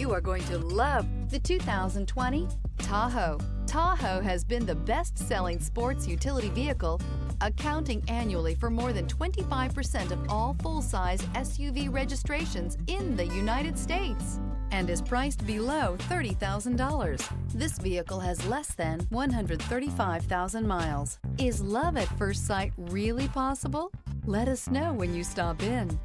You are going to love the 2020 Tahoe. Tahoe has been the best-selling sports utility vehicle, accounting annually for more than 25% of all full-size SUV registrations in the United States and is priced below $30,000. This vehicle has less than 135,000 miles. Is love at first sight really possible? Let us know when you stop in.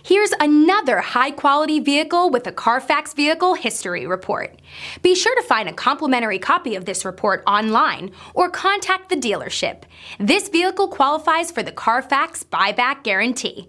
Here's another high-quality vehicle with a Carfax Vehicle History Report. Be sure to find a complimentary copy of this report online or contact the dealership. This vehicle qualifies for the Carfax Buyback Guarantee.